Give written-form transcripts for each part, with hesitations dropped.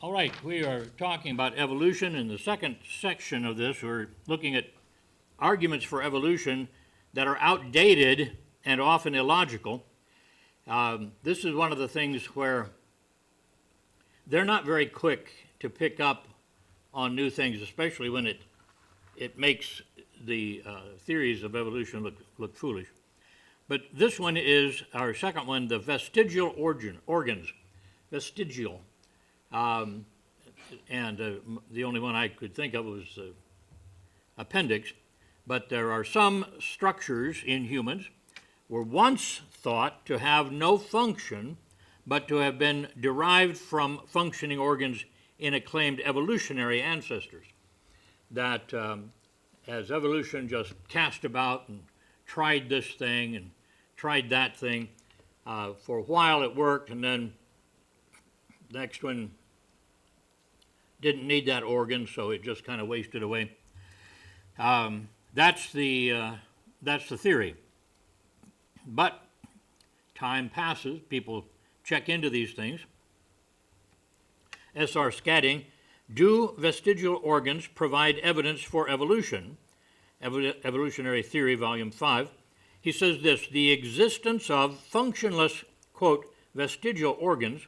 All right, we are talking about evolution. In the second section of this, we're looking at arguments for evolution that are outdated and often illogical. This is one of the things where they're not very quick to pick up on new things, especially when it makes the theories of evolution look foolish. But this one is, our second one, the vestigial organs. Vestigial. The only one I could think of was appendix. But there are some structures in humans were once thought to have no function, but to have been derived from functioning organs in acclaimed evolutionary ancestors. That as evolution just cast about and tried this thing and tried that thing, for a while it worked, and then the next one didn't need that organ, so it just kind of wasted away. That's the theory. But time passes, people check into these things. S.R. Scatting, do vestigial organs provide evidence for evolution? Evolutionary Theory, Volume 5. He says this: the existence of functionless, quote, vestigial organs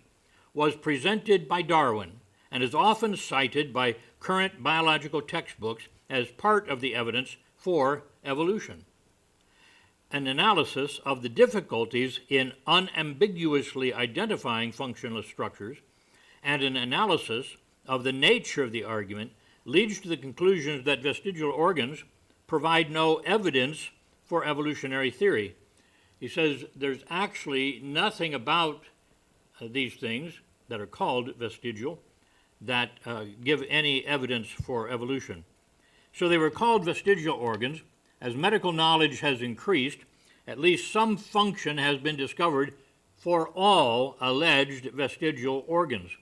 was presented by Darwin and is often cited by current biological textbooks as part of the evidence for evolution. An analysis of the difficulties in unambiguously identifying functionless structures and an analysis of the nature of the argument leads to the conclusion that vestigial organs provide no evidence for evolutionary theory. He says there's actually nothing about these things that are called vestigial that give any evidence for evolution. So they were called vestigial organs. As medical knowledge has increased, at least some function has been discovered for all alleged vestigial organs.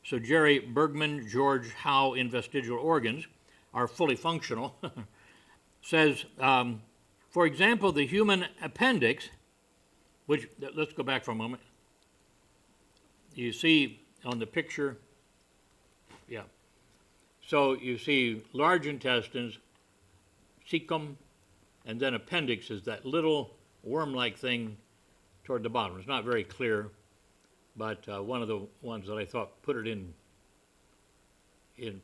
So Jerry Bergman, George Howe in Vestigial Organs are fully functional, says, for example, the human appendix, which, let's go back for a moment. You see on the picture, yeah. So you see large intestines, cecum, and then appendix is that little worm-like thing toward the bottom. It's not very clear, but one of the ones that I thought put it in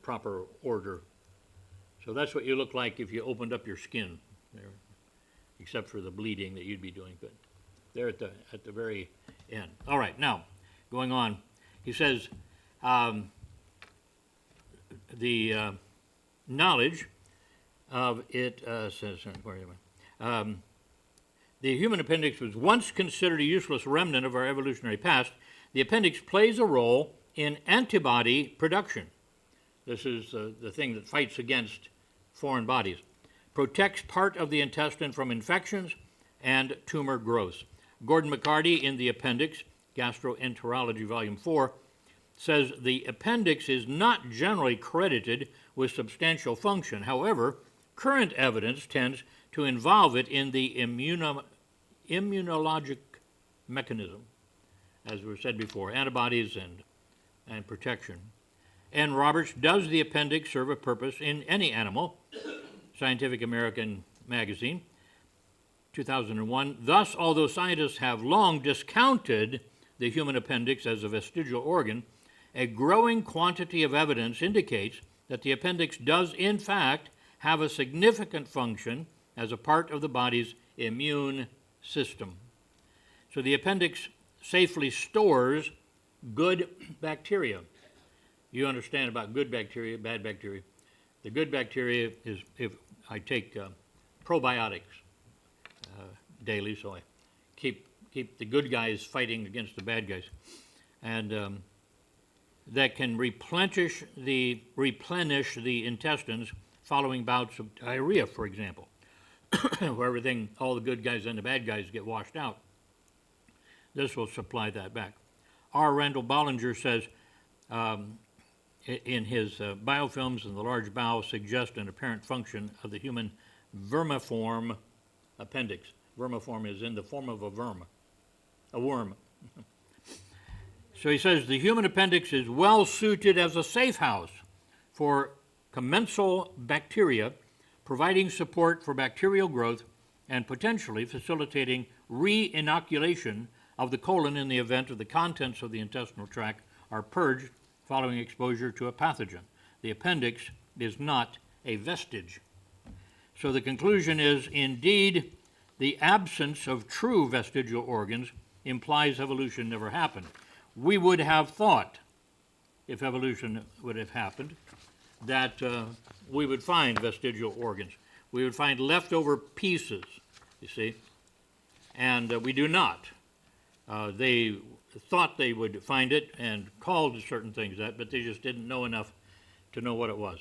proper order. So that's what you look like if you opened up your skin there, except for the bleeding that you'd be doing. But there at the very end. All right, now going on, he says the knowledge of it says where am I? The human appendix was once considered a useless remnant of our evolutionary past. The appendix plays a role in antibody production. This is the thing that fights against foreign bodies. Protects part of the intestine from infections and tumor growth. Gordon McCarty in the appendix, Gastroenterology, Volume 4, says the appendix is not generally credited with substantial function. However, current evidence tends to involve it in the immunologic mechanism, as we said before, antibodies and protection. N. Roberts, does the appendix serve a purpose in any animal? Scientific American Magazine, 2001. Thus, although scientists have long discounted the human appendix as a vestigial organ, a growing quantity of evidence indicates that the appendix does, in fact, have a significant function as a part of the body's immune system. So the appendix safely stores good bacteria. You understand about good bacteria, bad bacteria. The good bacteria is, if I take probiotics daily, so I keep the good guys fighting against the bad guys, and that can replenish the intestines following bouts of diarrhea, for example, where all the good guys and the bad guys get washed out. This will supply that back. R. Randall Bollinger says, in his biofilms and the large bowel suggest an apparent function of the human vermiform appendix. Vermiform is in the form of a worm. So he says the human appendix is well suited as a safe house for commensal bacteria, providing support for bacterial growth and potentially facilitating re-inoculation of the colon in the event of the contents of the intestinal tract are purged following exposure to a pathogen. The appendix is not a vestige. So the conclusion is, indeed, the absence of true vestigial organs implies evolution never happened. We would have thought, if evolution would have happened, that we would find vestigial organs. We would find leftover pieces, you see, and we do not. They thought they would find it and called certain things that, but they just didn't know enough to know what it was.